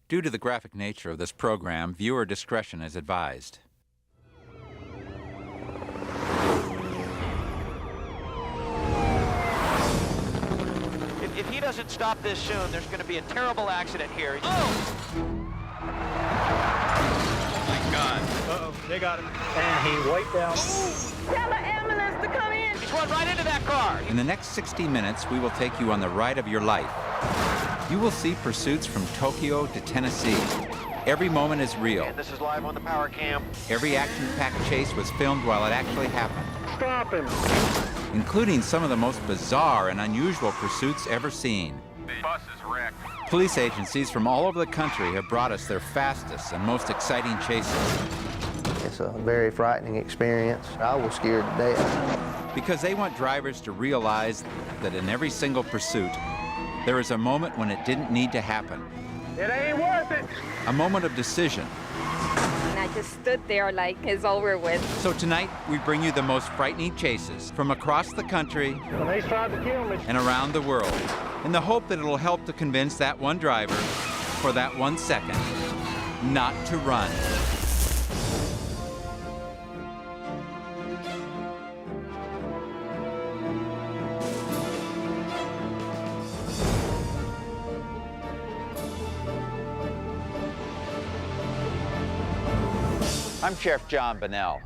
Due to the graphic nature of this program, viewer discretion is advised. If he doesn't stop this soon, there's going to be a terrible accident here. Oh! Oh my God. Uh-oh, they got him. And he wiped out. Tell the ambulance to come in. He's run right into that car. In the next 60 minutes, we will take you on the ride of your life. You will see pursuits from Tokyo to Tennessee. Every moment is real. And this is live on the power cam. Every action-packed chase was filmed while it actually happened. Stop him. Including some of the most bizarre and unusual pursuits ever seen. The bus is wrecked. Police agencies from all over the country have brought us their fastest and most exciting chases. It's a very frightening experience. I was scared to death. Because they want drivers to realize that in every single pursuit, there is a moment when it didn't need to happen. It ain't worth it. A moment of decision. And I just stood there like it's over with. So tonight, we bring you the most frightening chases from across the country And they tried to kill me. and around the world, in the hope that it'll help to convince that one driver, for that 1 second, not to run. I'm Sheriff John Bonnell.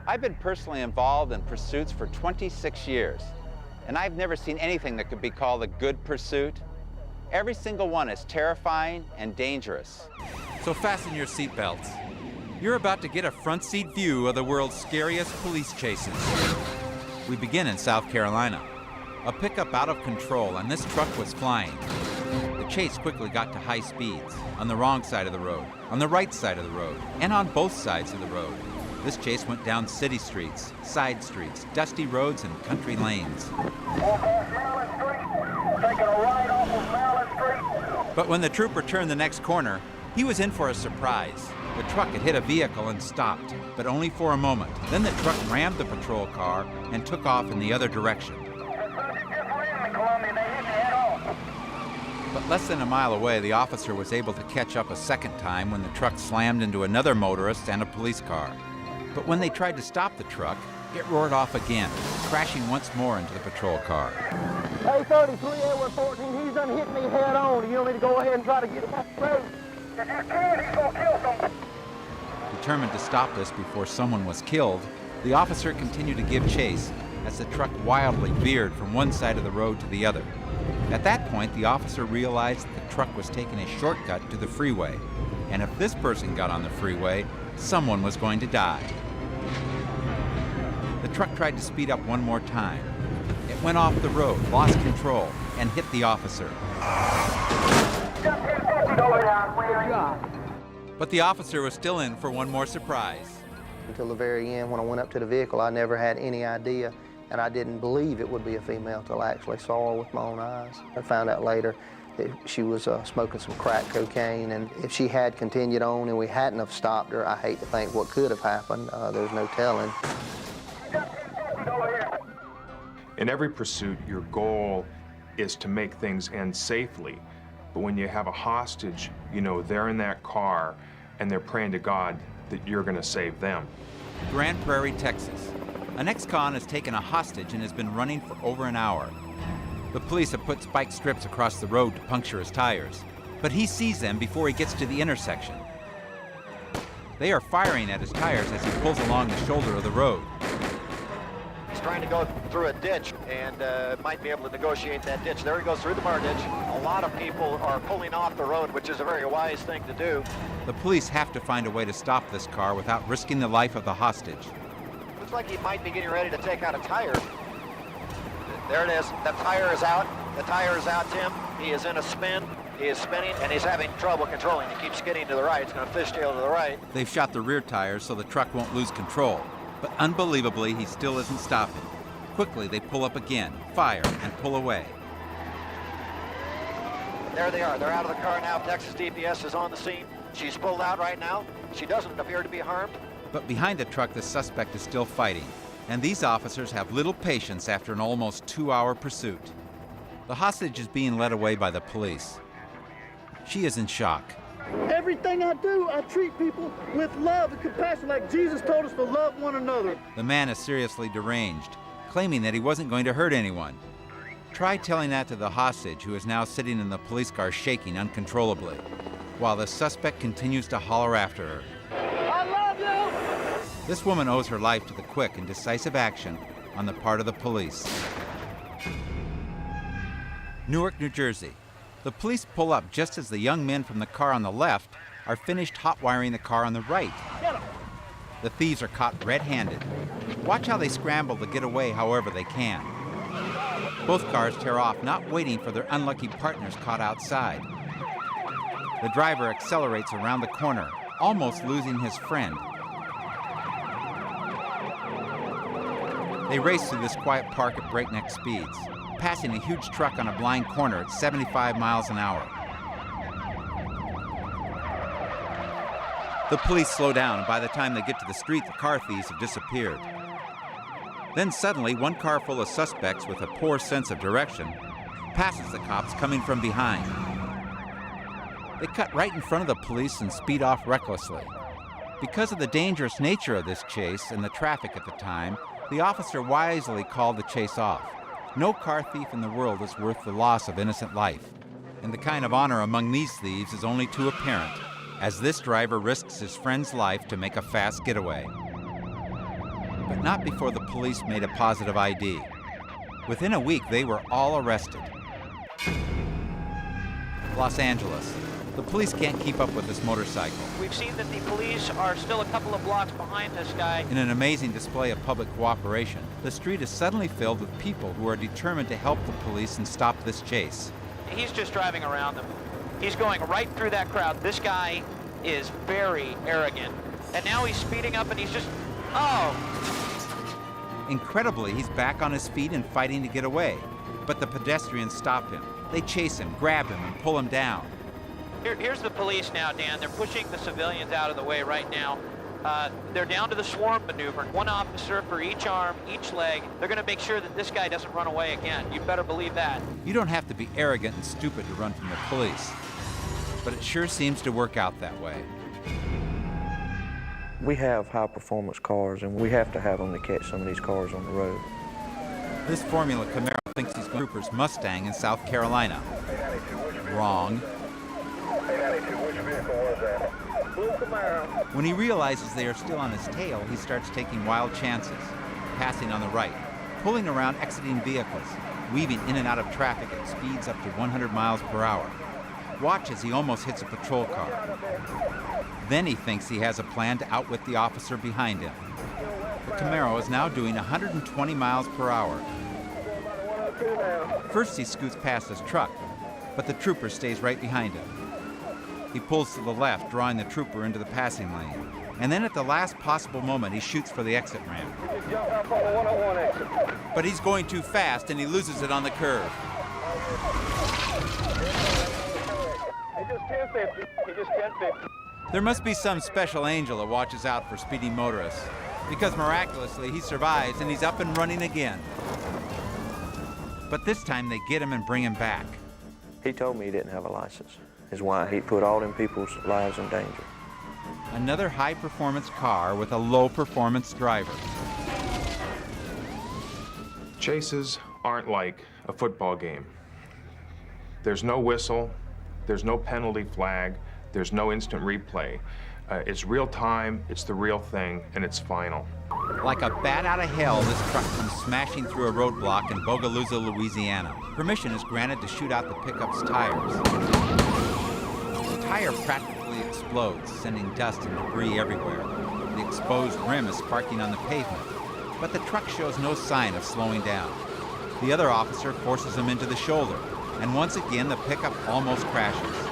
I've been personally involved in pursuits for 26 years, and I've never seen anything that could be called a good pursuit. Every single one is terrifying and dangerous. So fasten your seatbelts. You're about to get a front seat view of the world's scariest police chases. We begin in South Carolina. A pickup out of control, and this truck was flying. The chase quickly got to high speeds, on the wrong side of the road, on the right side of the road, and on both sides of the road. This chase went down city streets, side streets, dusty roads, and country lanes. But when the trooper turned the next corner, he was in for a surprise. The truck had hit a vehicle and stopped, but only for a moment. Then the truck rammed the patrol car and took off in the other direction. But less than a mile away, the officer was able to catch up a second time when the truck slammed into another motorist and a police car. But when they tried to stop the truck, it roared off again, crashing once more into the patrol car. Hey, 33, Edward 14, he's done hit me head on. You want me to go ahead and try to get him off the road? If you can, he's gonna kill someone. Determined to stop this before someone was killed, the officer continued to give chase as the truck wildly veered from one side of the road to the other. At that point, the officer realized that the truck was taking a shortcut to the freeway, and if this person got on the freeway, someone was going to die. The truck tried to speed up one more time. It went off the road, lost control, and hit the officer. But the officer was still in for one more surprise. Until the very end, when I went up to the vehicle, I never had any idea, and I didn't believe it would be a female till I actually saw her with my own eyes. I found out later that she was smoking some crack cocaine, and if she had continued on and we hadn't have stopped her, I hate to think what could have happened. There's no telling. In every pursuit, your goal is to make things end safely. But when you have a hostage, you know, they're in that car and they're praying to God that you're going to save them. Grand Prairie, Texas. An ex-con has taken a hostage and has been running for over an hour. The police have put spike strips across the road to puncture his tires, but he sees them before he gets to the intersection. They are firing at his tires as he pulls along the shoulder of the road. He's trying to go through a ditch and might be able to negotiate that ditch. There he goes through the bar ditch. A lot of people are pulling off the road, which is a very wise thing to do. The police have to find a way to stop this car without risking the life of the hostage. Looks like he might be getting ready to take out a tire. There it is. The tire is out. The tire is out, Tim. He is in a spin. He is spinning, and he's having trouble controlling. He keeps skidding to the right. It's going to fishtail to the right. They've shot the rear tires so the truck won't lose control. But unbelievably, he still isn't stopping. Quickly, they pull up again, fire, and pull away. There they are. They're out of the car now. Texas DPS is on the scene. She's pulled out right now. She doesn't appear to be harmed. But behind the truck, the suspect is still fighting. And these officers have little patience after an almost 2-hour pursuit. The hostage is being led away by the police. She is in shock. Everything I do, I treat people with love and compassion like Jesus told us to love one another. The man is seriously deranged, claiming that he wasn't going to hurt anyone. Try telling that to the hostage, who is now sitting in the police car shaking uncontrollably, while the suspect continues to holler after her. I love you! This woman owes her life to the quick and decisive action on the part of the police. Newark, New Jersey. The police pull up just as the young men from the car on the left are finished hot-wiring the car on the right. The thieves are caught red-handed. Watch how they scramble to get away however they can. Both cars tear off, not waiting for their unlucky partners caught outside. The driver accelerates around the corner, almost losing his friend. They race through this quiet park at breakneck speeds, passing a huge truck on a blind corner at 75 miles an hour. The police slow down, and by the time they get to the street, the car thieves have disappeared. Then suddenly, one car full of suspects with a poor sense of direction passes the cops coming from behind. They cut right in front of the police and speed off recklessly. Because of the dangerous nature of this chase and the traffic at the time, the officer wisely called the chase off. No car thief in the world is worth the loss of innocent life. And the kind of honor among these thieves is only too apparent, as this driver risks his friend's life to make a fast getaway. But not before the police made a positive ID. Within a week, they were all arrested. Los Angeles. The police can't keep up with this motorcycle. We've seen that the police are still a couple of blocks behind this guy. In an amazing display of public cooperation, the street is suddenly filled with people who are determined to help the police and stop this chase. He's just driving around them. He's going right through that crowd. This guy is very arrogant. And now he's speeding up and he's just, oh! Incredibly, he's back on his feet and fighting to get away. But the pedestrians stop him. They chase him, grab him, and pull him down. Here's the police now, Dan. They're pushing the civilians out of the way right now. They're down to the swarm maneuver. One officer for each arm, each leg. They're going to make sure that this guy doesn't run away again. You better believe that. You don't have to be arrogant and stupid to run from the police. But it sure seems to work out that way. We have high-performance cars, and we have to have them to catch some of these cars on the road. This Formula Camaro thinks he's Trooper's Mustang in South Carolina. Wrong. When he realizes they are still on his tail, he starts taking wild chances, passing on the right, pulling around exiting vehicles, weaving in and out of traffic at speeds up to 100 miles per hour. Watch as he almost hits a patrol car. Then he thinks he has a plan to outwit the officer behind him. The Camaro is now doing 120 miles per hour. First he scoots past his truck, but the trooper stays right behind him. He pulls to the left, drawing the trooper into the passing lane. And then at the last possible moment, he shoots for the exit ramp. But he's going too fast, and he loses it on the curve. He just 1050. He just 1050. There must be some special angel that watches out for speeding motorists, because miraculously he survives and he's up and running again. But this time they get him and bring him back. He told me he didn't have a license. Is why he put all them people's lives in danger. Another high-performance car with a low-performance driver. Chases aren't like a football game. There's no whistle, there's no penalty flag, there's no instant replay. It's real time, it's the real thing, and it's final. Like a bat out of hell, this truck comes smashing through a roadblock in Bogalusa, Louisiana. Permission is granted to shoot out the pickup's tires. The tire practically explodes, sending dust and debris everywhere. The exposed rim is sparking on the pavement, but the truck shows no sign of slowing down. The other officer forces him into the shoulder, and once again the pickup almost crashes.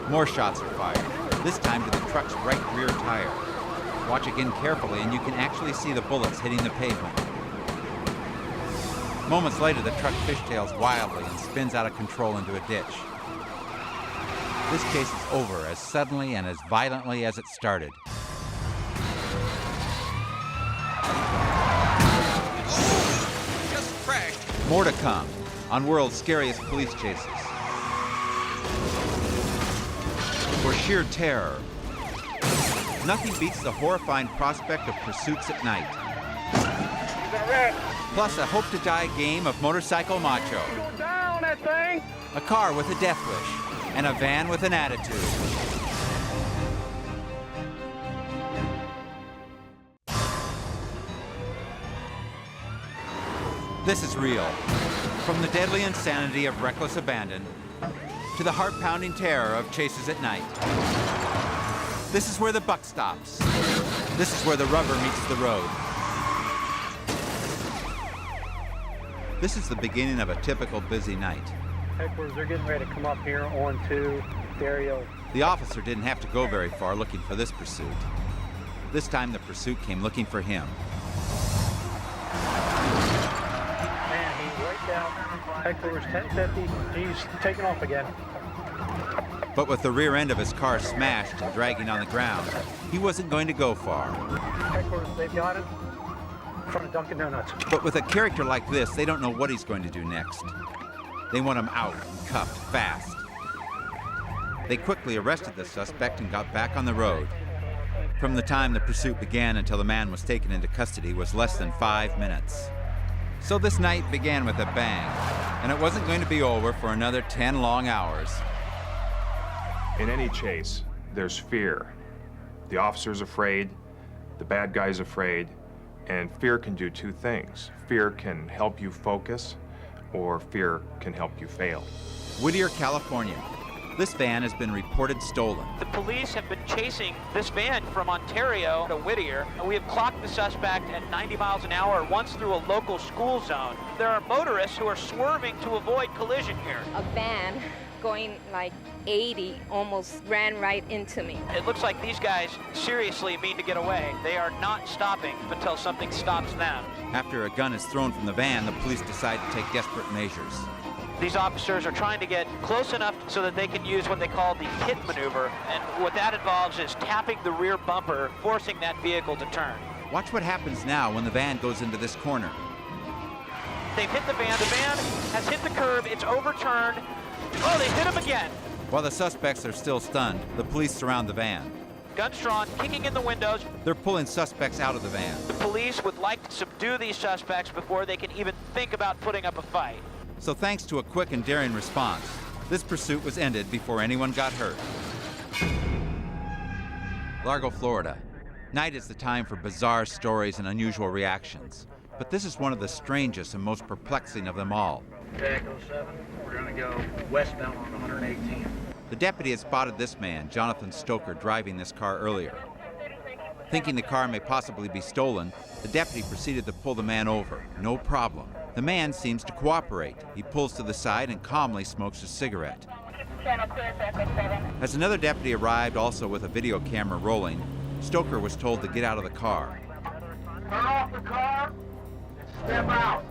More shots are fired, this time to the truck's right rear tire. Watch again carefully and you can actually see the bullets hitting the pavement. Moments later, the truck fishtails wildly and spins out of control into a ditch. This case is over as suddenly and as violently as it started. Just crashed. More to come on World's Scariest Police Chases. or sheer terror. Nothing beats the horrifying prospect of pursuits at night. Plus a hope-to-die game of motorcycle macho. Go down, that thing! A car with a death wish, and a van with an attitude. This is real. From the deadly insanity of reckless abandon to the heart-pounding terror of chases at night. This is where the buck stops. This is where the rubber meets the road. This is the beginning of a typical busy night. Headquarters, they're getting ready to come up here on to stereo. The officer didn't have to go very far looking for this pursuit. This time the pursuit came looking for him. Man, he's right down. Headquarters 1050. He's taking off again. But with the rear end of his car smashed and dragging on the ground, he wasn't going to go far. Headquarters, they've got him in front of Dunkin' Donuts. But with a character like this, they don't know what he's going to do next. They want him out and cuffed fast. They quickly arrested the suspect and got back on the road. From the time the pursuit began until the man was taken into custody was less than 5 minutes. So this night began with a bang, and it wasn't going to be over for another 10 long hours. In any chase, there's fear. The officer's afraid, the bad guy's afraid, and fear can do two things. Fear can help you focus, or fear can help you fail. Whittier, California. This van has been reported stolen. The police have been chasing this van from Ontario to Whittier. We have clocked the suspect at 90 miles an hour once through a local school zone. There are motorists who are swerving to avoid collision here. A van going like 80 almost ran right into me. It looks like these guys seriously mean to get away. They are not stopping until something stops them. After a gun is thrown from the van, the police decide to take desperate measures. These officers are trying to get close enough so that they can use what they call the pit maneuver. And what that involves is tapping the rear bumper, forcing that vehicle to turn. Watch what happens now when the van goes into this corner. They've hit the van. The van has hit the curb. It's overturned. Oh, they hit him again. While the suspects are still stunned, the police surround the van. Guns drawn, kicking in the windows. They're pulling suspects out of the van. The police would like to subdue these suspects before they can even think about putting up a fight. So thanks to a quick and daring response, this pursuit was ended before anyone got hurt. Largo, Florida. Night is the time for bizarre stories and unusual reactions. But this is one of the strangest and most perplexing of them all. Echo 7, we're going to go westbound on 118. The deputy had spotted this man, Jonathan Stoker, driving this car earlier. Thinking the car may possibly be stolen, the deputy proceeded to pull the man over. No problem. The man seems to cooperate. He pulls to the side and calmly smokes a cigarette. As another deputy arrived, also with a video camera rolling, Stoker was told to get out of the car. Turn off the car and step out.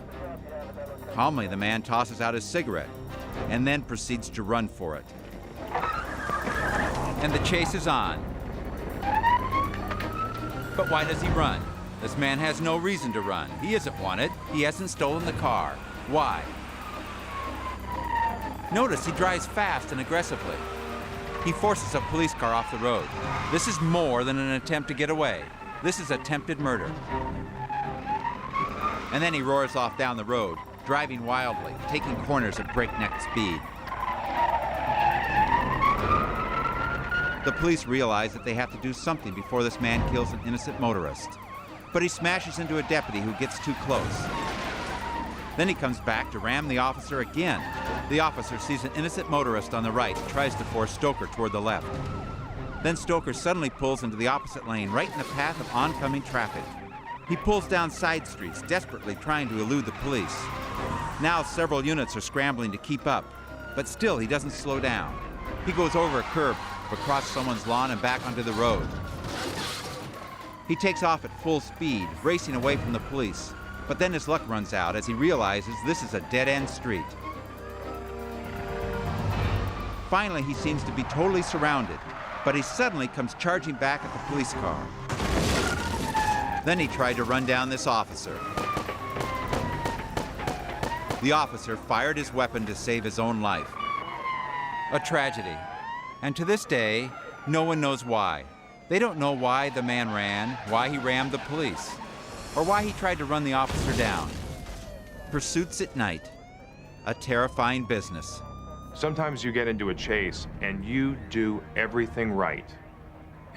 Calmly, the man tosses out his cigarette and then proceeds to run for it. And the chase is on. But why does he run? This man has no reason to run. He isn't wanted. He hasn't stolen the car. Why? Notice he drives fast and aggressively. He forces a police car off the road. This is more than an attempt to get away. This is attempted murder. And then he roars off down the road, driving wildly, taking corners at breakneck speed. The police realize that they have to do something before this man kills an innocent motorist. But he smashes into a deputy who gets too close. Then he comes back to ram the officer again. The officer sees an innocent motorist on the right and tries to force Stoker toward the left. Then Stoker suddenly pulls into the opposite lane, right in the path of oncoming traffic. He pulls down side streets, desperately trying to elude the police. Now several units are scrambling to keep up, but still he doesn't slow down. He goes over a curb, across someone's lawn and back onto the road. He takes off at full speed, racing away from the police. But then his luck runs out as he realizes this is a dead-end street. Finally, he seems to be totally surrounded, but he suddenly comes charging back at the police car. Then he tried to run down this officer. The officer fired his weapon to save his own life. A tragedy. And to this day, no one knows why. They don't know why the man ran, why he rammed the police, or why he tried to run the officer down. Pursuits at night, a terrifying business. Sometimes you get into a chase and you do everything right,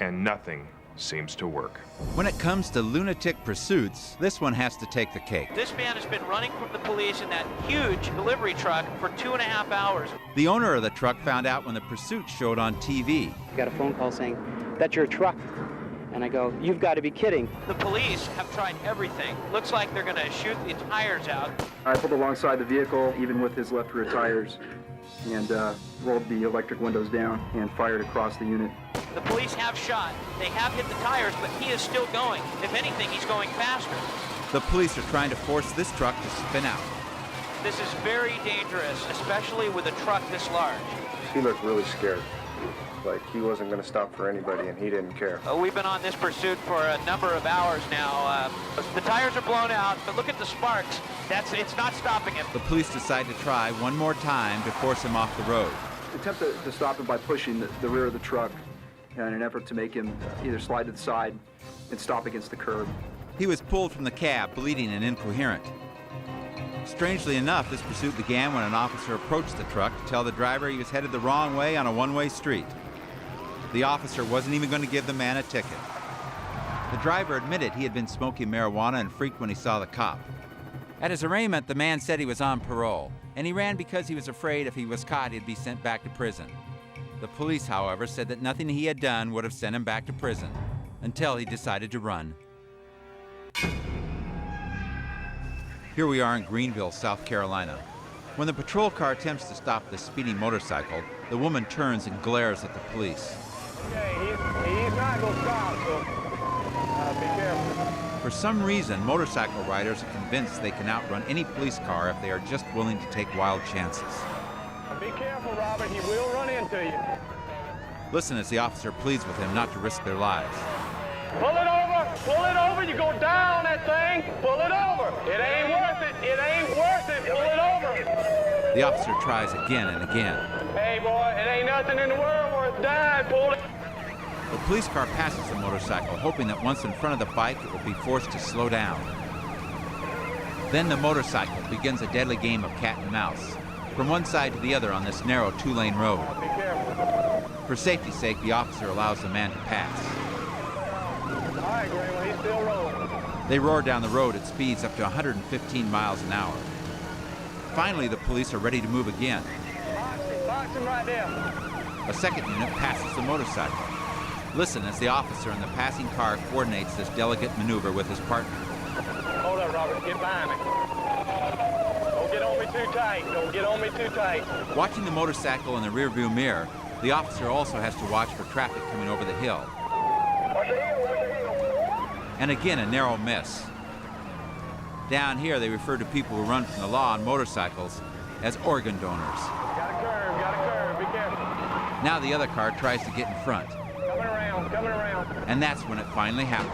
and nothing seems to work. When it comes to lunatic pursuits, this one has to take the cake. This man has been running from the police in that huge delivery truck for 2.5 hours. The owner of the truck found out when the pursuit showed on TV. Got a phone call saying, "That's your truck." And I go, "You've got to be kidding." The police have tried everything. Looks like they're going to shoot the tires out. I pulled alongside the vehicle, even with his left rear tires, and rolled the electric windows down and fired across the unit. The police have shot. They have hit the tires, but he is still going. If anything, he's going faster. The police are trying to force this truck to spin out. This is very dangerous, especially with a truck this large. He looked really scared. Like he wasn't going to stop for anybody, and he didn't care. We've been on this pursuit for a number of hours now. The tires are blown out, but look at the sparks. It's not stopping him. The police decide to try one more time to force him off the road. Attempted to stop him by pushing the rear of the truck in an effort to make him either slide to the side and stop against the curb. He was pulled from the cab, bleeding and incoherent. Strangely enough, this pursuit began when an officer approached the truck to tell the driver he was headed the wrong way on a one-way street. The officer wasn't even going to give the man a ticket. The driver admitted he had been smoking marijuana and freaked when he saw the cop. At his arraignment, the man said he was on parole, and he ran because he was afraid if he was caught, he'd be sent back to prison. The police, however, said that nothing he had done would have sent him back to prison, until he decided to run. Here we are in Greenville, South Carolina. When the patrol car attempts to stop the speeding motorcycle, the woman turns and glares at the police. Okay, he's not going to stop, so be careful. For some reason, motorcycle riders are convinced they can outrun any police car if they are just willing to take wild chances. Be careful, Robert. He will run into you. Listen as the officer pleads with him not to risk their lives. Pull it over. Pull it over. You go down that thing. Pull it over. It ain't worth it. It ain't worth it. Pull it over. The officer tries again and again. Hey, boy, it ain't nothing in the world worth dying. Pull it. The police car passes the motorcycle, hoping that once in front of the bike, it will be forced to slow down. Then the motorcycle begins a deadly game of cat and mouse, from one side to the other on this narrow two-lane road. Be careful. For safety's sake, the officer allows the man to pass. All right, Greenwell, he's still rolling. They roar down the road at speeds up to 115 miles an hour. Finally, the police are ready to move again. Box him right there. A second unit passes the motorcycle. Listen as the officer in the passing car coordinates this delicate maneuver with his partner. Hold up, Robert. Get behind me. Don't get on me too tight. Don't get on me too tight. Watching the motorcycle in the rearview mirror, the officer also has to watch for traffic coming over the hill. Watch the heel. Watch the heel. And again, a narrow miss. Down here, they refer to people who run from the law on motorcycles as organ donors. Got a curve. Got a curve. Be careful. Now the other car tries to get in front. Coming around. Coming around. And that's when it finally happens.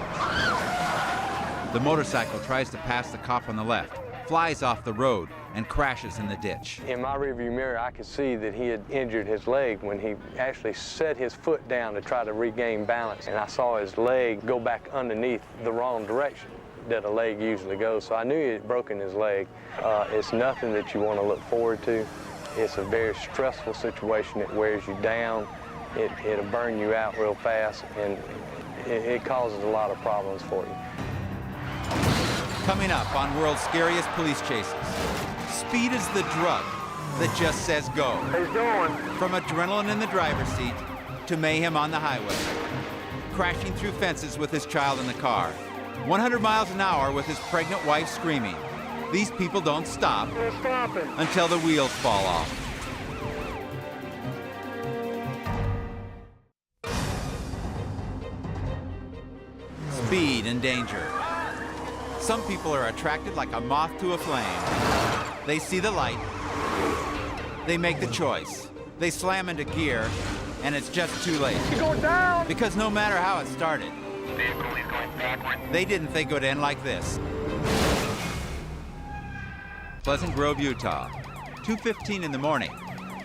The motorcycle tries to pass the cop on the left, flies off the road, and crashes in the ditch. In my rearview mirror, I could see that he had injured his leg when he actually set his foot down to try to regain balance. And I saw his leg go back underneath the wrong direction that a leg usually goes. So I knew he had broken his leg. It's nothing that you want to look forward to. It's a very stressful situation. It wears you down. It'll burn you out real fast, and it causes a lot of problems for you. Coming up on World's Scariest Police Chases, speed is the drug that just says go. He's going. From adrenaline in the driver's seat to mayhem on the highway. Crashing through fences with his child in the car. 100 miles an hour with his pregnant wife screaming. These people don't stop until the wheels fall off. Speed and danger. Some people are attracted like a moth to a flame. They see the light. They make the choice. They slam into gear, and it's just too late. You're going down. Because no matter how it started, they didn't think it would end like this. Pleasant Grove, Utah, 2:15 in the morning.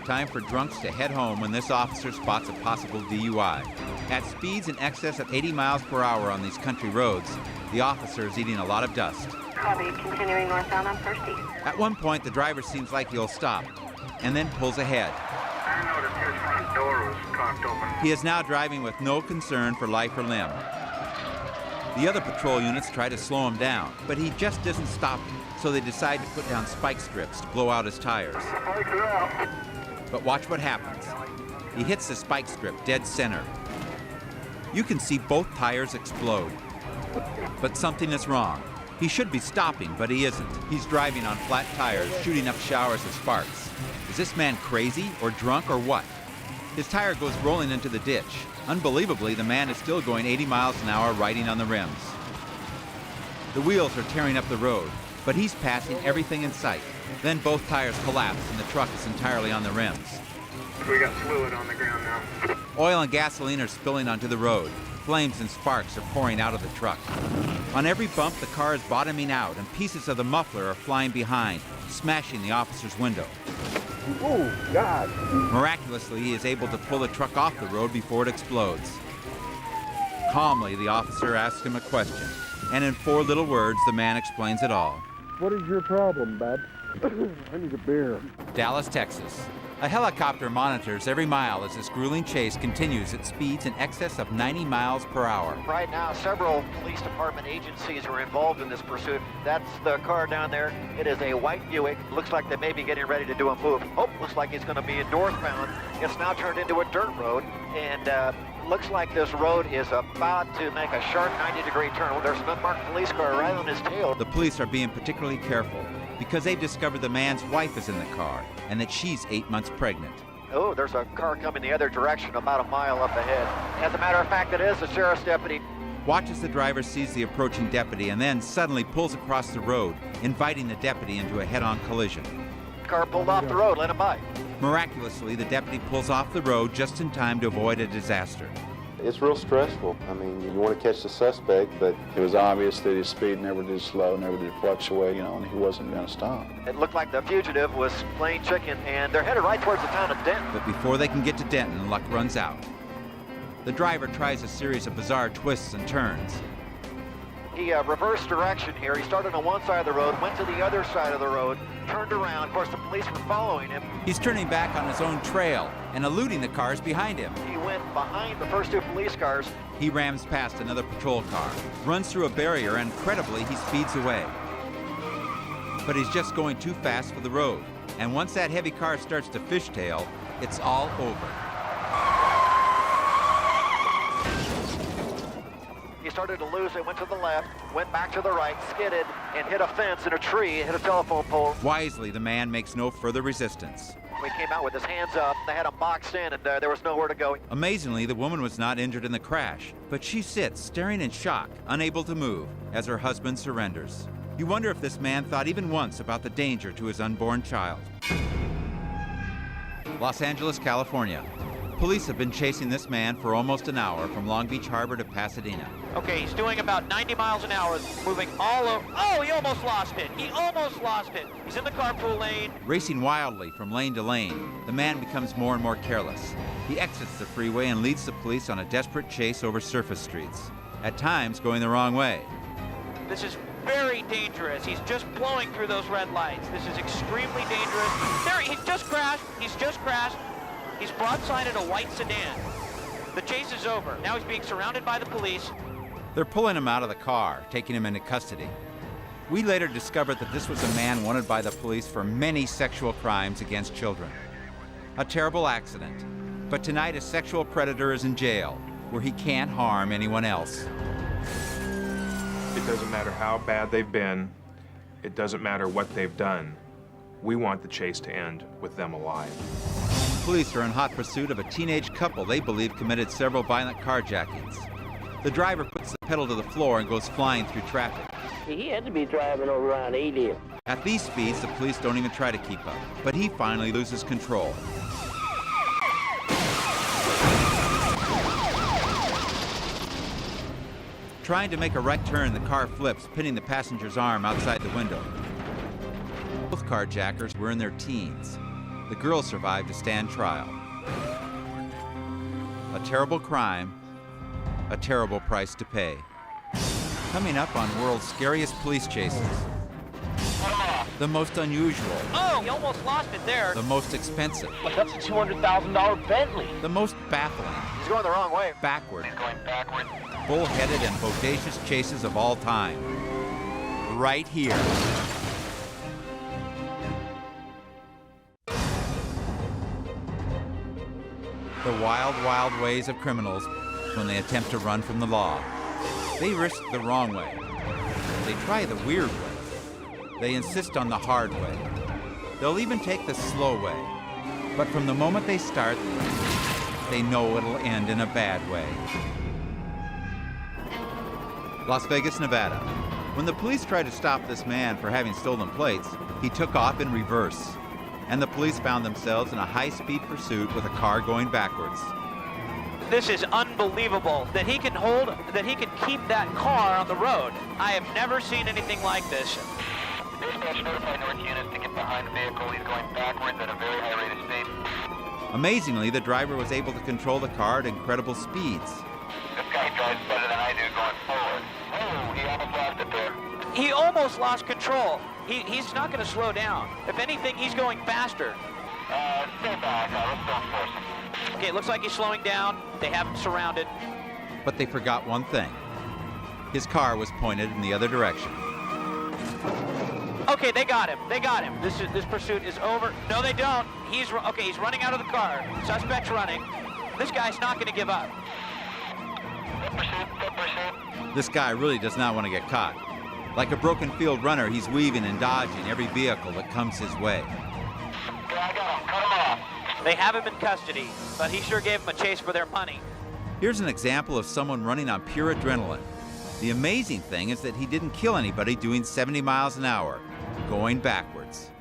time for drunks to head home when this officer spots a possible DUI. At speeds in excess of 80 miles per hour on these country roads, the officer is eating a lot of dust. Copy, continuing northbound on First East. At one point, the driver seems like he'll stop, and then pulls ahead. I noticed his front door was cocked open. He is now driving with no concern for life or limb. The other patrol units try to slow him down, but he just isn't stopping, so they decide to put down spike strips to blow out his tires. But watch what happens. He hits the spike strip dead center. You can see both tires explode. But something is wrong. He should be stopping, but he isn't. He's driving on flat tires, shooting up showers of sparks. Is this man crazy or drunk or what? His tire goes rolling into the ditch. Unbelievably, the man is still going 80 miles an hour riding on the rims. The wheels are tearing up the road, but he's passing everything in sight. Then both tires collapse and the truck is entirely on the rims. We got fluid on the ground now. Oil and gasoline are spilling onto the road. Flames and sparks are pouring out of the truck. On every bump, the car is bottoming out and pieces of the muffler are flying behind, smashing the officer's window. Oh, God. Miraculously, he is able to pull the truck off the road before it explodes. Calmly, the officer asks him a question, and in 4 little words, the man explains it all. What is your problem, bud? I need a beer. Dallas, Texas. A helicopter monitors every mile as this grueling chase continues at speeds in excess of 90 miles per hour. Right now, several police department agencies are involved in this pursuit. That's the car down there. It is a white Buick. Looks like they may be getting ready to do a move. Oh, looks like it's going to be northbound. It's now turned into a dirt road, and looks like this road is about to make a sharp 90-degree turn. There's an unmarked police car right on his tail. The police are being particularly careful because they've discovered the man's wife is in the car and that she's 8 months pregnant. Oh, there's a car coming the other direction about a mile up ahead. As a matter of fact, it is the sheriff's deputy. Watch as the driver sees the approaching deputy and then suddenly pulls across the road, inviting the deputy into a head-on collision. Car pulled off the road, let him by. Miraculously, the deputy pulls off the road just in time to avoid a disaster. It's real stressful. I mean, you want to catch the suspect, but it was obvious that his speed never did slow, never did fluctuate, and he wasn't going to stop. It looked like the fugitive was playing chicken, and they're headed right towards the town of Denton. But before they can get to Denton, luck runs out. The driver tries a series of bizarre twists and turns. He reversed direction here. He started on one side of the road, went to the other side of the road, turned around. Of course, the police were following him. He's turning back on his own trail and eluding the cars behind him. He went behind the first 2 police cars. He rams past another patrol car, runs through a barrier, and incredibly, he speeds away. But he's just going too fast for the road. And once that heavy car starts to fishtail, it's all over. He started to lose it, went to the left, went back to the right, skidded, and hit a fence and a tree, hit a telephone pole. Wisely, the man makes no further resistance. He came out with his hands up. They had him boxed in, and there was nowhere to go. Amazingly, the woman was not injured in the crash, but she sits, staring in shock, unable to move, as her husband surrenders. You wonder if this man thought even once about the danger to his unborn child. Los Angeles, California. Police have been chasing this man for almost an hour from Long Beach Harbor to Pasadena. Okay, he's doing about 90 miles an hour, moving all over. Oh, he almost lost it. He almost lost it. He's in the carpool lane. Racing wildly from lane to lane, the man becomes more and more careless. He exits the freeway and leads the police on a desperate chase over surface streets, at times going the wrong way. This is very dangerous. He's just blowing through those red lights. This is extremely dangerous. There, he just crashed. He's just crashed. He's broadsided a white sedan. The chase is over. Now he's being surrounded by the police. They're pulling him out of the car, taking him into custody. We later discovered that this was a man wanted by the police for many sexual crimes against children. A terrible accident. But tonight a sexual predator is in jail, where he can't harm anyone else. It doesn't matter how bad they've been. It doesn't matter what they've done. We want the chase to end with them alive. Police are in hot pursuit of a teenage couple they believe committed several violent carjackings. The driver puts the pedal to the floor and goes flying through traffic. He had to be driving over around 80. At these speeds, the police don't even try to keep up, but he finally loses control. Trying to make a right turn, the car flips, pinning the passenger's arm outside the window. Both carjackers were in their teens. the girl survived to stand trial. A terrible crime, a terrible price to pay. Coming up on world's scariest police chases. The most unusual. Oh, he almost lost it there. The most expensive. But that's a $200,000 Bentley. The most baffling. He's going the wrong way. Backward. He's going backward. Bull-headed and bodacious chases of all time. Right here. The wild, wild ways of criminals when they attempt to run from the law. They risk the wrong way. They try the weird way. They insist on the hard way. They'll even take the slow way. But from the moment they start, they know it'll end in a bad way. Las Vegas, Nevada. When the police tried to stop this man for having stolen plates, he took off in reverse. And the police found themselves in a high-speed pursuit with a car going backwards. This is unbelievable that he can keep that car on the road. I have never seen anything like this. Dispatch notify North units to get behind the vehicle. He's going backwards at a very high rate of speed. Amazingly, the driver was able to control the car at incredible speeds. This guy drives better than I do going forward. Oh, he almost lost it there. He almost lost control. He's not going to slow down. If anything, he's going faster. Stay back. Let's don't force him. Okay, it looks like he's slowing down. They have him surrounded. But they forgot one thing. His car was pointed in the other direction. Okay, they got him. They got him. This pursuit is over. No, they don't. He's running out of the car. Suspect's running. This guy's not going to give up. This guy really does not want to get caught. Like a broken field runner, he's weaving and dodging every vehicle that comes his way. I got him. Cut him off. They have him in custody, but he sure gave them a chase for their money. Here's an example of someone running on pure adrenaline. The amazing thing is that he didn't kill anybody doing 70 miles an hour, going backwards.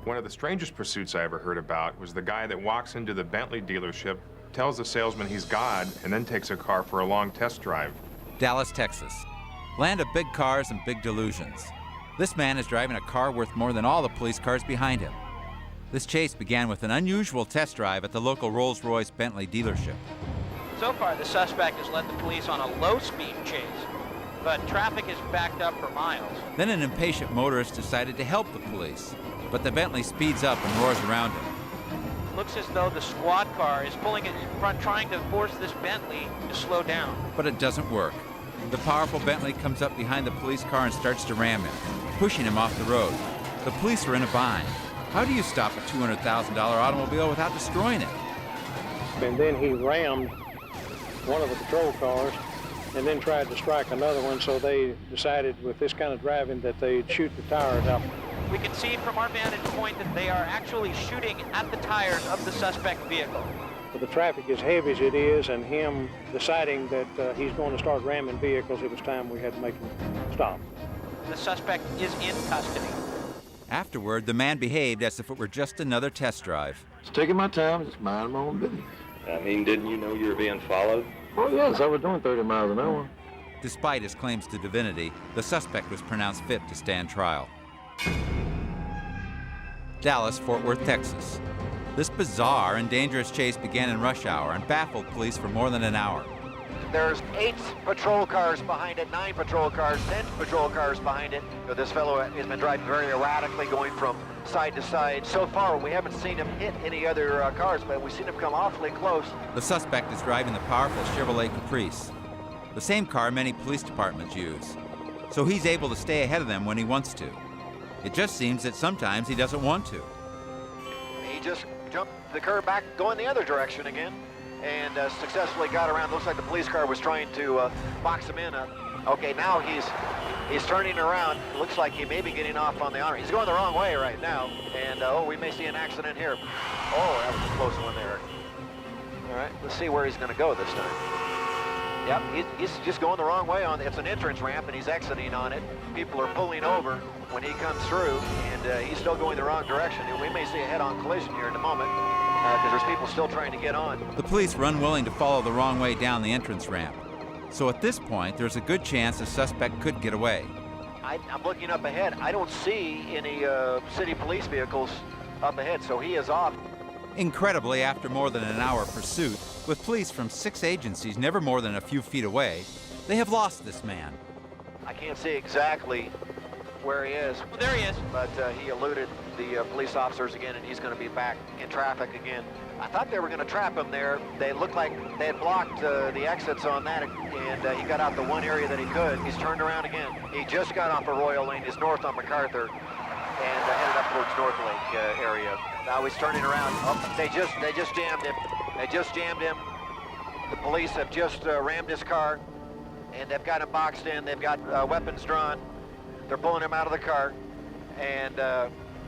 One of the strangest pursuits I ever heard about was the guy that walks into the Bentley dealership, tells the salesman he's God, and then takes a car for a long test drive. Dallas, Texas. Land of big cars and big delusions. This man is driving a car worth more than all the police cars behind him. This chase began with an unusual test drive at the local Rolls-Royce Bentley dealership. So far, the suspect has led the police on a low-speed chase, but traffic is backed up for miles. Then an impatient motorist decided to help the police, but the Bentley speeds up and roars around him. Looks as though the squad car is pulling it in front, trying to force this Bentley to slow down. But it doesn't work. The powerful Bentley comes up behind the police car and starts to ram him, pushing him off the road. The police are in a bind. How do you stop a $200,000 automobile without destroying it? And then he rammed one of the patrol cars and then tried to strike another one, so they decided with this kind of driving that they'd shoot the tires out. We can see from our vantage point that they are actually shooting at the tires of the suspect vehicle. With the traffic as heavy as it is and him deciding that he's going to start ramming vehicles, it was time we had to make him stop. The suspect is in custody. Afterward, the man behaved as if it were just another test drive. Just taking my time, just minding my own business. I mean, didn't you know you were being followed? Well, yes, I was doing 30 miles an hour. Despite his claims to divinity, the suspect was pronounced fit to stand trial. Dallas, Fort Worth, Texas. This bizarre and dangerous chase began in rush hour and baffled police for more than an hour. There's 8 patrol cars behind it, 9 patrol cars, 10 patrol cars behind it. This fellow has been driving very erratically, going from side to side. So far, we haven't seen him hit any other cars, but we've seen him come awfully close. The suspect is driving the powerful Chevrolet Caprice, the same car many police departments use. So he's able to stay ahead of them when he wants to. It just seems that sometimes he doesn't want to. He just jumped the curb back, going the other direction again, and successfully got around. Looks like the police car was trying to box him in. Okay, now he's turning around. Looks like he may be getting off on the honor. He's going the wrong way right now, and we may see an accident here. Oh, that was a close one there. All right, let's see where he's going to go this time. Yep, he's just going the wrong way. It's an entrance ramp, and he's exiting on it. People are pulling over when he comes through, and he's still going the wrong direction. We may see a head-on collision here in a moment, because there's people still trying to get on. The police were unwilling to follow the wrong way down the entrance ramp. So at this point, there's a good chance the suspect could get away. I'm looking up ahead. I don't see any city police vehicles up ahead, so he is off. Incredibly, after more than an hour pursuit, with police from 6 agencies never more than a few feet away, they have lost this man. I can't see exactly where he is. Well, there he is. But he eluded the police officers again, and he's going to be back in traffic again. I thought they were going to trap him there. They looked like they had blocked the exits on that, and he got out the one area that he could. He's turned around again. He just got off of Royal Lane. He's north on MacArthur, and headed up towards North Lake area. Now he's turning around. Oh, they just jammed him. They just jammed him. The police have just rammed his car, and they've got him boxed in. They've got weapons drawn. They're pulling him out of the car, and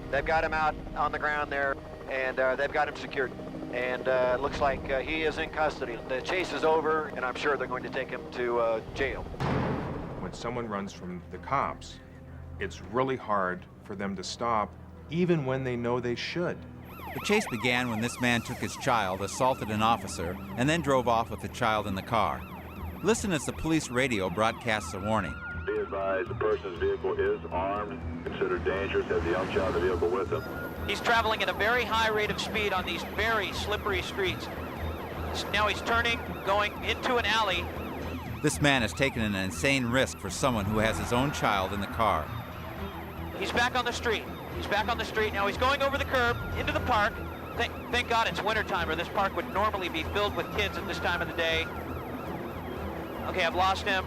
they've got him out on the ground there, and they've got him secured. And it looks like he is in custody. The chase is over, and I'm sure they're going to take him to jail. When someone runs from the cops, it's really hard for them to stop, even when they know they should. The chase began when this man took his child, assaulted an officer, and then drove off with the child in the car. Listen as the police radio broadcasts a warning. Be advised, the person's vehicle is armed, considered dangerous, has the young child in the vehicle with him. He's traveling at a very high rate of speed on these very slippery streets. Now he's turning, going into an alley. This man has taken an insane risk for someone who has his own child in the car. He's back on the street. He's back on the street. Now he's going over the curb into the park. Thank God it's wintertime, or this park would normally be filled with kids at this time of the day. Okay, I've lost him.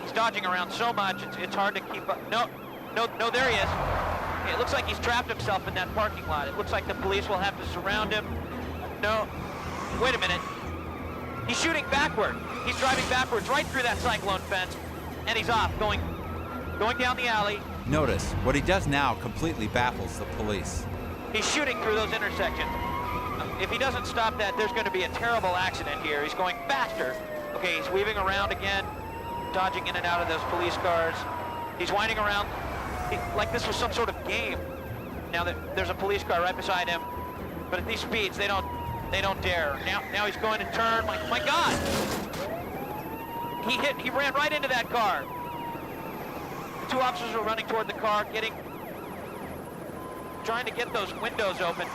He's dodging around so much, it's hard to keep up. No, there he is. Okay, it looks like he's trapped himself in that parking lot. It looks like the police will have to surround him. No, wait a minute. He's shooting backward. He's driving backwards right through that cyclone fence, and he's off, going down the alley. Notice, what he does now completely baffles the police. He's shooting through those intersections. If he doesn't stop that, there's going to be a terrible accident here. He's going faster. Okay, he's weaving around again, dodging in and out of those police cars. He's winding around like this was some sort of game. Now there's a police car right beside him, but at these speeds, they don't dare. Now he's going to turn. My God! He ran right into that car. The 2 officers are running toward the car, trying to get those windows open.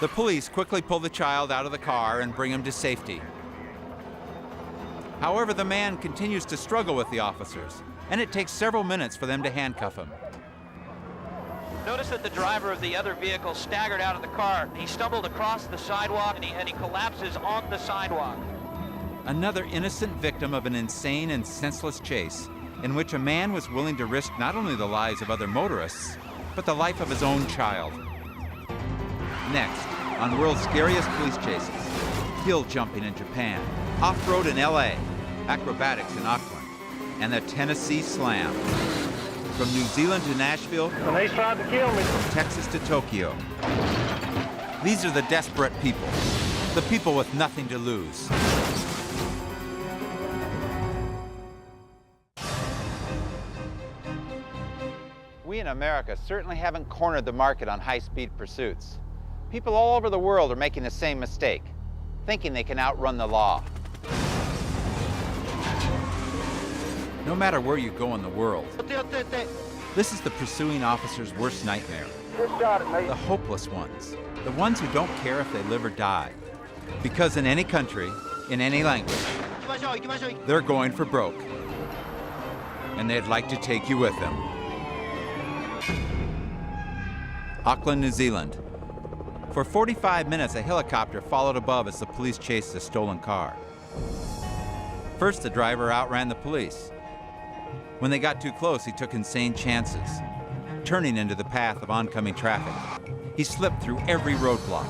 The police quickly pull the child out of the car and bring him to safety. However, the man continues to struggle with the officers, and it takes several minutes for them to handcuff him. Notice that the driver of the other vehicle staggered out of the car. He stumbled across the sidewalk, and he collapses on the sidewalk. Another innocent victim of an insane and senseless chase, in which a man was willing to risk not only the lives of other motorists, but the life of his own child. Next, on World's Scariest Police Chases, hill jumping in Japan, off-road in LA, acrobatics in Auckland, and the Tennessee Slam. From New Zealand to Nashville, and they tried to kill me. From Texas to Tokyo. These are the desperate people, the people with nothing to lose. We in America certainly haven't cornered the market on high-speed pursuits. People all over the world are making the same mistake, thinking they can outrun the law. No matter where you go in the world, this is the pursuing officer's worst nightmare. The hopeless ones, the ones who don't care if they live or die. Because in any country, in any language, they're going for broke. And they'd like to take you with them. Auckland, New Zealand. For 45 minutes, a helicopter followed above as the police chased a stolen car. First, the driver outran the police. When they got too close, he took insane chances, turning into the path of oncoming traffic. He slipped through every roadblock.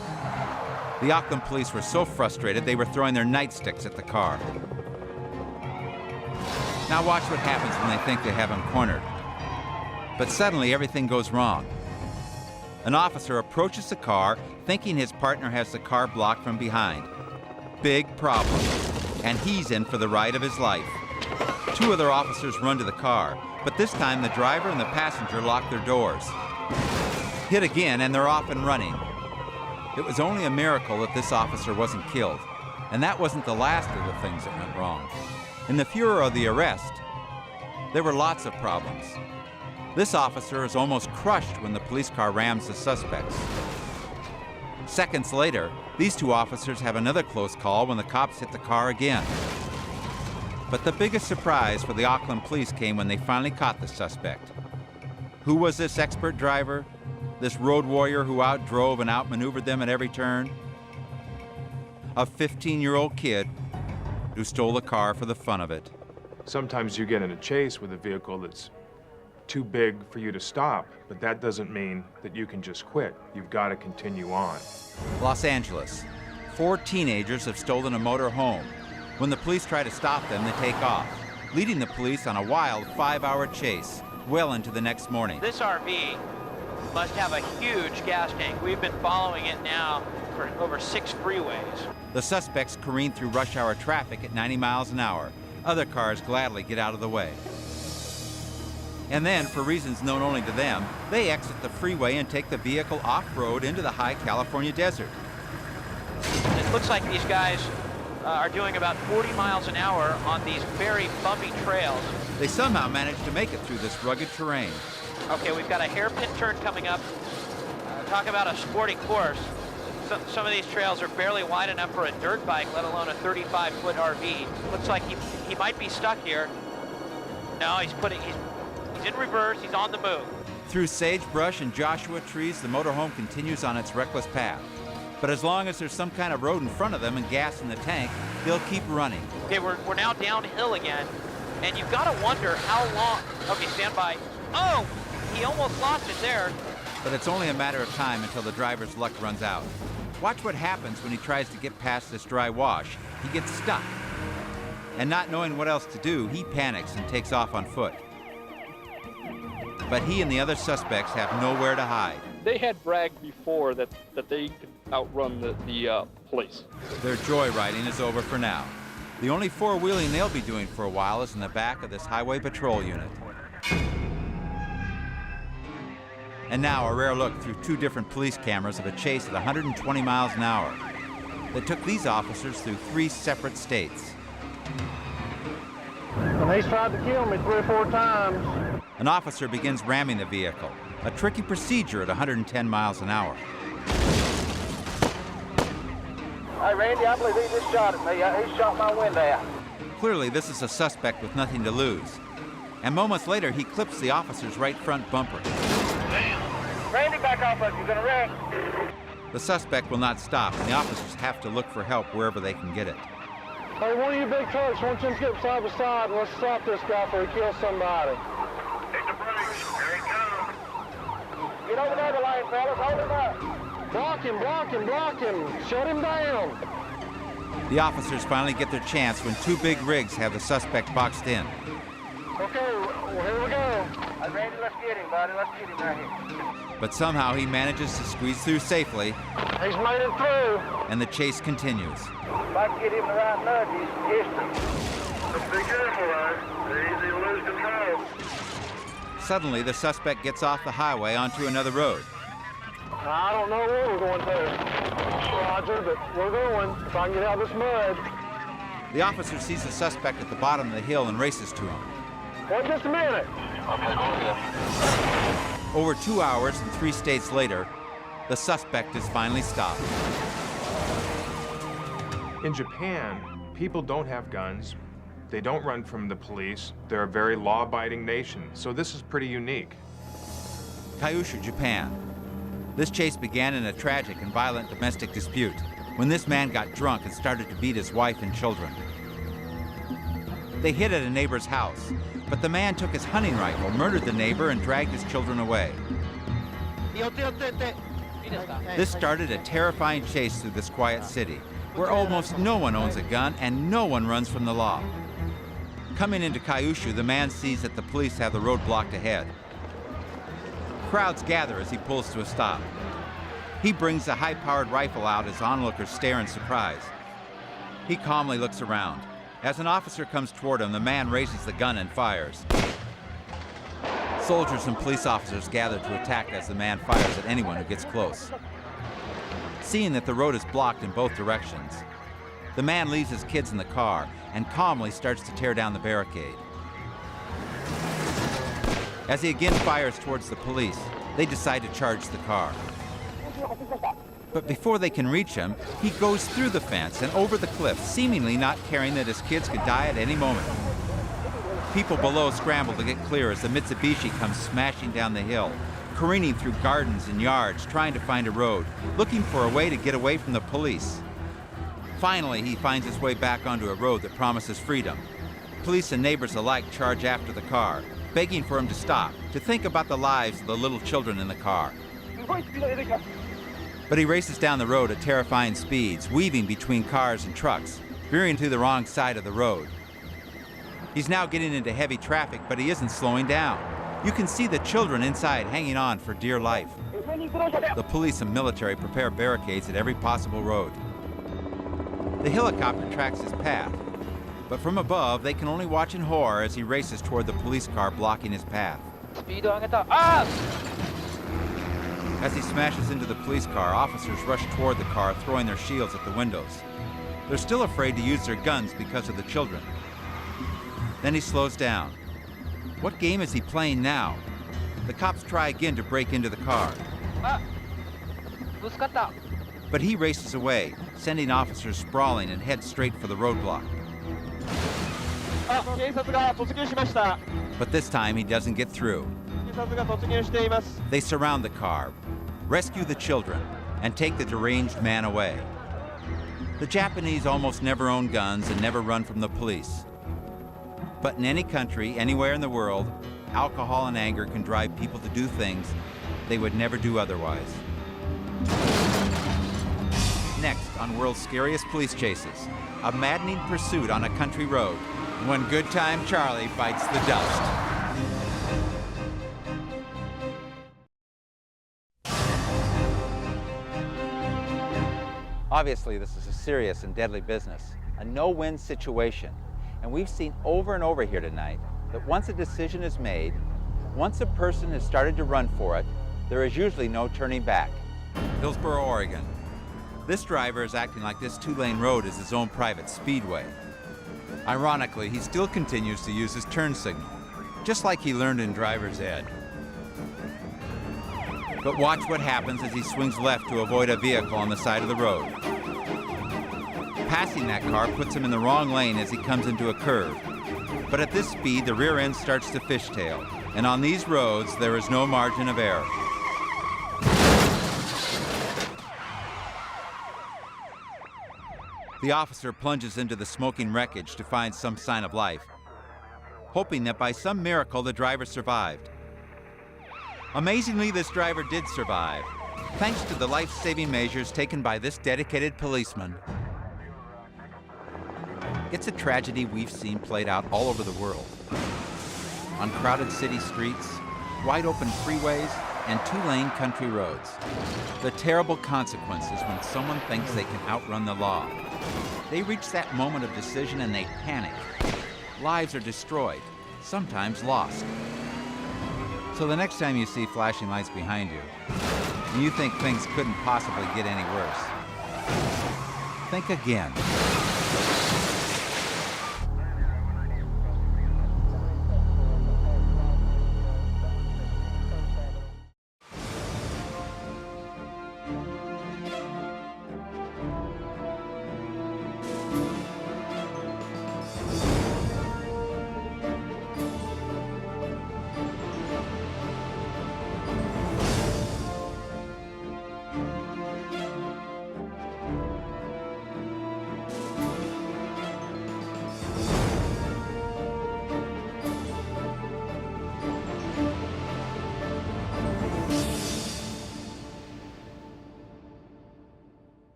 The Auckland police were so frustrated, they were throwing their nightsticks at the car. Now watch what happens when they think they have him cornered. But suddenly, everything goes wrong. An officer approaches the car, thinking his partner has the car blocked from behind. Big problem. And he's in for the ride of his life. 2 other officers run to the car, but this time the driver and the passenger lock their doors. Hit again, and they're off and running. It was only a miracle that this officer wasn't killed, and that wasn't the last of the things that went wrong. In the furor of the arrest, there were lots of problems. This officer is almost crushed when the police car rams the suspects. Seconds later, these two officers have another close call when the cops hit the car again. But the biggest surprise for the Auckland police came when they finally caught the suspect. Who was this expert driver? This road warrior who outdrove and outmaneuvered them at every turn? A 15-year-old kid who stole a car for the fun of it. Sometimes you get in a chase with a vehicle that's too big for you to stop, but that doesn't mean that you can just quit. You've got to continue on. Los Angeles. 4 teenagers have stolen a motor home. When the police try to stop them, they take off, leading the police on a wild 5-hour chase well into the next morning. This RV must have a huge gas tank. We've been following it now for over 6 freeways. The suspects careen through rush hour traffic at 90 miles an hour. Other cars gladly get out of the way. And then, for reasons known only to them, they exit the freeway and take the vehicle off-road into the high California desert. It looks like these guys are doing about 40 miles an hour on these very bumpy trails. They somehow manage to make it through this rugged terrain. Okay, we've got a hairpin turn coming up. Talk about a sporty course. Some of these trails are barely wide enough for a dirt bike, let alone a 35-foot RV. Looks like he might be stuck here. No, he's in reverse, he's on the move. Through sagebrush and Joshua trees, the motorhome continues on its reckless path. But as long as there's some kind of road in front of them and gas in the tank, they'll keep running. Okay, we're now downhill again, and you've got to wonder how long. Okay, stand by. Oh, he almost lost it there. But it's only a matter of time until the driver's luck runs out. Watch what happens when he tries to get past this dry wash. He gets stuck. And not knowing what else to do, he panics and takes off on foot. But he and the other suspects have nowhere to hide. They had bragged before that they could outrun the police. Their joyriding is over for now. The only four-wheeling they'll be doing for a while is in the back of this highway patrol unit. And now a rare look through 2 different police cameras of a chase at 120 miles an hour that took these officers through 3 separate states. And he's tried to kill me 3 or 4 times. An officer begins ramming the vehicle, a tricky procedure at 110 miles an hour. Hey, Randy, I believe he just shot at me. He shot my window out. Clearly, this is a suspect with nothing to lose. And moments later, he clips the officer's right front bumper. Randy, back off us. You're going to wreck. The suspect will not stop, and the officers have to look for help wherever they can get it. Hey, one of you big trucks, why don't you get side by side and let's stop this guy before he kills somebody. Take the brakes. Here he comes. Get over there, the line, fellas. Hold him up. Block him, block him, block him. Shut him down. The officers finally get their chance when 2 big rigs have the suspect boxed in. Okay, well, here we go. Hey, Randy, let's get him, buddy. Let's get him right here. But somehow he manages to squeeze through safely. He's made it through. And the chase continues. If I can get him the right nudge, he's history. Just be careful, lad. It's easy to lose control. Suddenly, the suspect gets off the highway onto another road. I don't know where we're going to, Roger, but we're going. If I can get out of this mud. The officer sees the suspect at the bottom of the hill and races to him. Wait just a minute. Okay, go ahead. Over 2 hours and 3 states later, the suspect is finally stopped. In Japan, people don't have guns. They don't run from the police. They're a very law-abiding nation, so this is pretty unique. Kyushu, Japan. This chase began in a tragic and violent domestic dispute when this man got drunk and started to beat his wife and children. They hid at a neighbor's house, but the man took his hunting rifle, murdered the neighbor, and dragged his children away. This started a terrifying chase through this quiet city, where almost no one owns a gun and no one runs from the law. Coming into Kyushu, the man sees that the police have the road blocked ahead. Crowds gather as he pulls to a stop. He brings a high-powered rifle out as onlookers stare in surprise. He calmly looks around. As an officer comes toward him, the man raises the gun and fires. Soldiers and police officers gather to attack as the man fires at anyone who gets close. Seeing that the road is blocked in both directions, the man leaves his kids in the car and calmly starts to tear down the barricade. As he again fires towards the police, they decide to charge the car. But before they can reach him, he goes through the fence and over the cliff, seemingly not caring that his kids could die at any moment. People below scramble to get clear as the Mitsubishi comes smashing down the hill, careening through gardens and yards, trying to find a road, looking for a way to get away from the police. Finally, he finds his way back onto a road that promises freedom. Police and neighbors alike charge after the car, begging for him to stop, to think about the lives of the little children in the car. But he races down the road at terrifying speeds, weaving between cars and trucks, veering to the wrong side of the road. He's now getting into heavy traffic, but he isn't slowing down. You can see the children inside hanging on for dear life. The police and military prepare barricades at every possible road. The helicopter tracks his path, but from above, they can only watch in horror as he races toward the police car blocking his path. As he smashes into the police car, officers rush toward the car, throwing their shields at the windows. They're still afraid to use their guns because of the children. Then he slows down. What game is he playing now? The cops try again to break into the car. But he races away, sending officers sprawling and heads straight for the roadblock. But this time he doesn't get through. They surround the car, rescue the children, and take the deranged man away. The Japanese almost never own guns and never run from the police. But in any country, anywhere in the world, alcohol and anger can drive people to do things they would never do otherwise. Next on World's Scariest Police Chases, a maddening pursuit on a country road when Good Time Charlie bites the dust. Obviously, this is a serious and deadly business, a no-win situation. And we've seen over and over here tonight that once a decision is made, once a person has started to run for it, there is usually no turning back. Hillsboro, Oregon. This driver is acting like this two-lane road is his own private speedway. Ironically, he still continues to use his turn signal, just like he learned in driver's ed. But watch what happens as he swings left to avoid a vehicle on the side of the road. Passing that car puts him in the wrong lane as he comes into a curve. But at this speed, the rear end starts to fishtail, and on these roads, there is no margin of error. The officer plunges into the smoking wreckage to find some sign of life, hoping that by some miracle the driver survived. Amazingly, this driver did survive, thanks to the life-saving measures taken by this dedicated policeman. It's a tragedy we've seen played out all over the world. On crowded city streets, wide-open freeways, and two-lane country roads. The terrible consequences when someone thinks they can outrun the law. They reach that moment of decision and they panic. Lives are destroyed, sometimes lost. So the next time you see flashing lights behind you, and you think things couldn't possibly get any worse, think again.